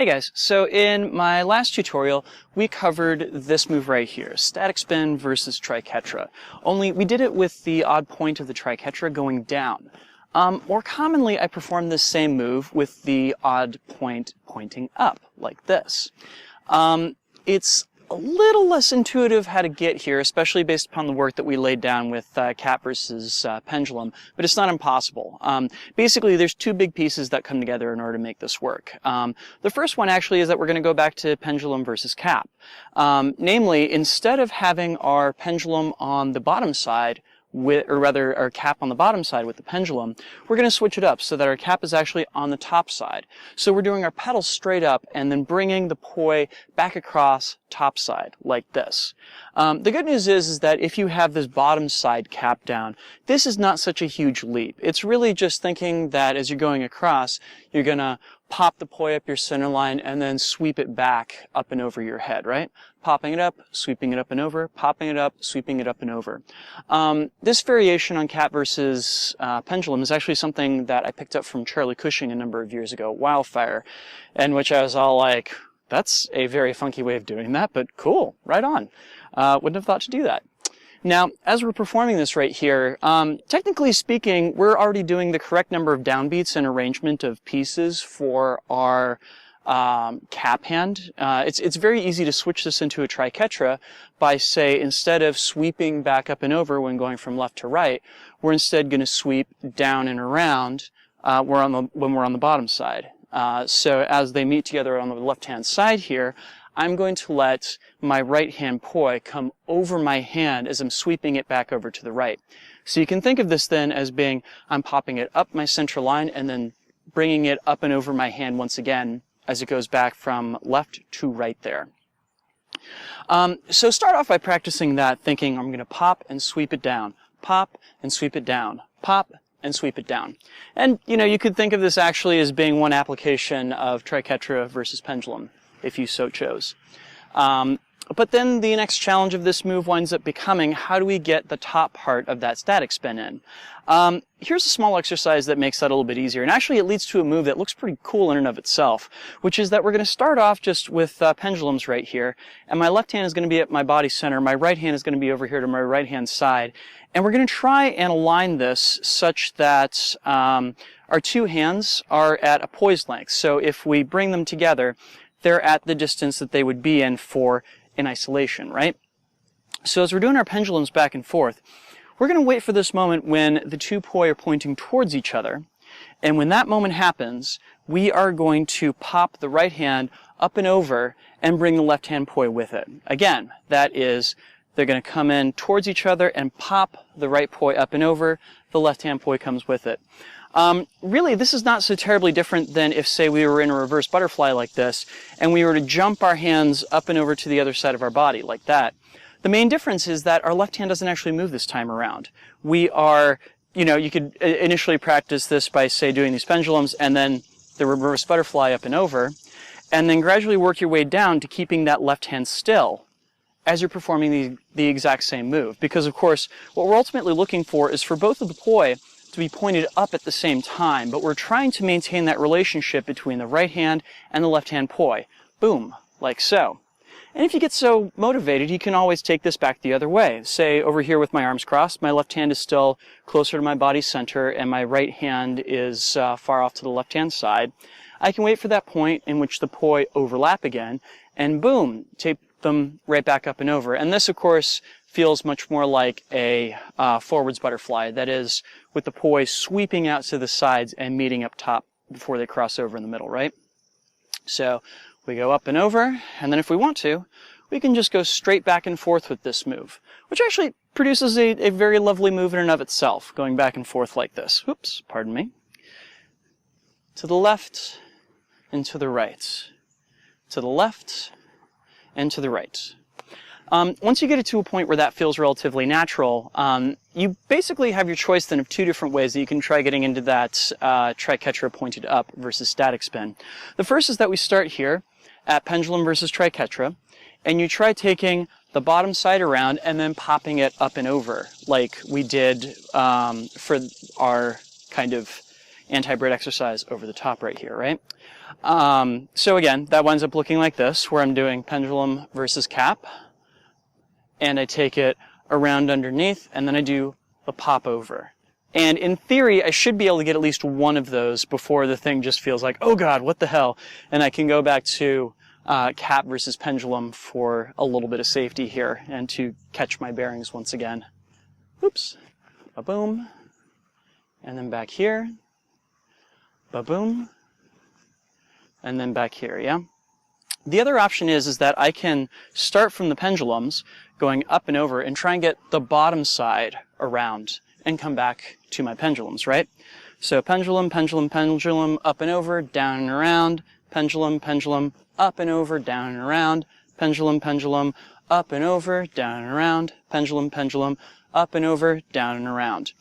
Hey guys, so in my last tutorial we covered this move right here, static spin versus triquetra, only we did it with the odd point of the triquetra going down. More commonly I perform this same move with the odd point pointing up, like this. It's a little less intuitive how to get here, especially based upon the work that we laid down with cap versus pendulum, but it's not impossible. Basically, there's two big pieces that come together in order to make this work. The first one actually is that we're going to go back to pendulum versus cap. Namely, instead of having our pendulum on the bottom side, or rather our cap on the bottom side with the pendulum, we're going to switch it up so that our cap is actually on the top side. So we're doing our pedal straight up and then bringing the poi back across top side like this. The good news is that if you have this bottom side cap down, this is not such a huge leap. It's really just thinking that as you're going across, you're going to pop the poi up your center line and then sweep it back up and over your head, right? Popping it up, sweeping it up and over, popping it up, sweeping it up and over. This variation on cap versus pendulum is actually something that I picked up from Charlie Cushing a number of years ago, Wildfire, in which I was all like, that's a very funky way of doing that, but cool, right on. Wouldn't have thought to do that. Now, as we're performing this right here, technically speaking, we're already doing the correct number of downbeats and arrangement of pieces for our cap hand. It's very easy to switch this into a triquetra by, say, instead of sweeping back up and over when going from left to right, we're instead going to sweep down and around when we're on the bottom side. So as they meet together on the left-hand side here, I'm going to let my right hand poi come over my hand as I'm sweeping it back over to the right. So you can think of this then as being, I'm popping it up my center line and then bringing it up and over my hand once again as it goes back from left to right there. So start off by practicing that, thinking I'm going to pop and sweep it down, pop and sweep it down, pop and sweep it down. And you could think of this actually as being one application of triquetra versus pendulum, if you so chose. But then the next challenge of this move winds up becoming, how do we get the top part of that static spin in? Here's a small exercise that makes that a little bit easier, and actually it leads to a move that looks pretty cool in and of itself, which is that we're going to start off just with pendulums right here, and my left hand is going to be at my body center, my right hand is going to be over here to my right hand side, and we're going to try and align this such that our two hands are at a poise length. So if we bring them together, they're at the distance that they would be in isolation, right? So as we're doing our pendulums back and forth, we're going to wait for this moment when the two poi are pointing towards each other. And when that moment happens, we are going to pop the right hand up and over and bring the left hand poi with it. Again, that is, they're going to come in towards each other and pop the right poi up and over, the left hand poi comes with it. Really, this is not so terribly different than if, say, we were in a reverse butterfly like this, and we were to jump our hands up and over to the other side of our body, like that. The main difference is that our left hand doesn't actually move this time around. We are, you could initially practice this by, say, doing these pendulums, and then the reverse butterfly up and over, and then gradually work your way down to keeping that left hand still as you're performing the exact same move. Because, of course, what we're ultimately looking for is for both of the poi to be pointed up at the same time, but we're trying to maintain that relationship between the right hand and the left hand poi. Boom, like so. And if you get so motivated, you can always take this back the other way. Say, over here with my arms crossed, my left hand is still closer to my body center, and my right hand is far off to the left hand side. I can wait for that point in which the poi overlap again, and boom, tape them right back up and over. And this, of course, feels much more like a forwards butterfly, that is, with the poi sweeping out to the sides and meeting up top before they cross over in the middle, right? So we go up and over, and then if we want to, we can just go straight back and forth with this move, which actually produces a very lovely move in and of itself, going back and forth like this. Oops, pardon me. To the left and to the right. To the left and to the right. Once you get it to a point where that feels relatively natural, you basically have your choice then of two different ways that you can try getting into that triquetra pointed up versus static spin. The first is that we start here at pendulum versus triquetra, and you try taking the bottom side around and then popping it up and over like we did for our kind of antibrid exercise over the top right here, right? So again, that winds up looking like this, where I'm doing pendulum versus cap, and I take it around underneath, and then I do a pop over. And in theory, I should be able to get at least one of those before the thing just feels like, oh God, what the hell? And I can go back to cap versus pendulum for a little bit of safety here and to catch my bearings once again. Oops. Ba-boom. And then back here. Ba-boom. And then back here, yeah? The other option is that I can start from the pendulums, going up and over, and try and get the bottom side around and come back to my pendulums, right? So pendulum, pendulum, pendulum, up and over, down and around, pendulum, pendulum, up and over, down and around, pendulum, pendulum, up and over, down and around, pendulum, pendulum, up and over, down and around.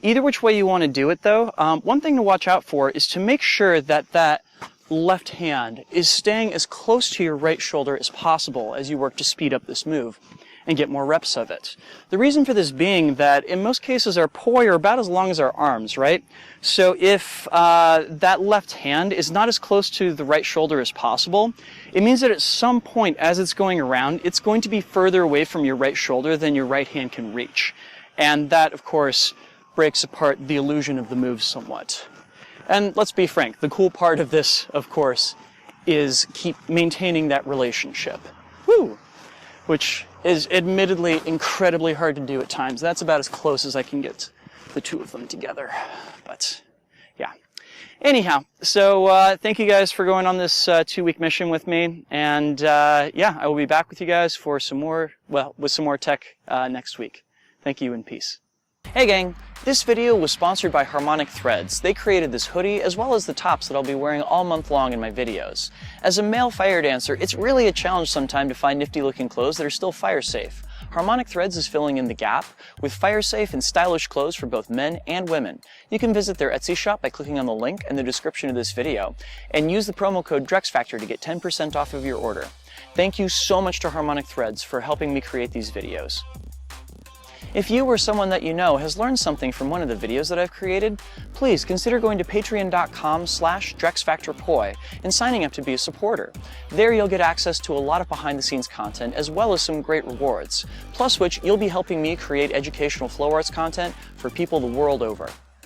Either which way you want to do it, though, one thing to watch out for is to make sure that that left hand is staying as close to your right shoulder as possible as you work to speed up this move and get more reps of it. The reason for this being that in most cases our poi are about as long as our arms, right? So if that left hand is not as close to the right shoulder as possible, it means that at some point as it's going around, it's going to be further away from your right shoulder than your right hand can reach. And that, of course, breaks apart the illusion of the move somewhat. And let's be frank, the cool part of this, of course, is keep maintaining that relationship. Woo! Which is admittedly incredibly hard to do at times. That's about as close as I can get the two of them together. But yeah. Anyhow, so thank you guys for going on this 2-week mission with me. And yeah, I will be back with you guys for some more, well, with some more tech next week. Thank you and peace. Hey gang, this video was sponsored by Harmonic Threads. They created this hoodie as well as the tops that I'll be wearing all month long in my videos. As a male fire dancer, it's really a challenge sometimes to find nifty looking clothes that are still fire safe. Harmonic Threads is filling in the gap with fire safe and stylish clothes for both men and women. You can visit their Etsy shop by clicking on the link in the description of this video and use the promo code DrexFactor to get 10% off of your order. Thank you so much to Harmonic Threads for helping me create these videos. If you or someone that you know has learned something from one of the videos that I've created, please consider going to patreon.com/DrexFactorPoi and signing up to be a supporter. There you'll get access to a lot of behind-the-scenes content as well as some great rewards, plus which you'll be helping me create educational flow arts content for people the world over.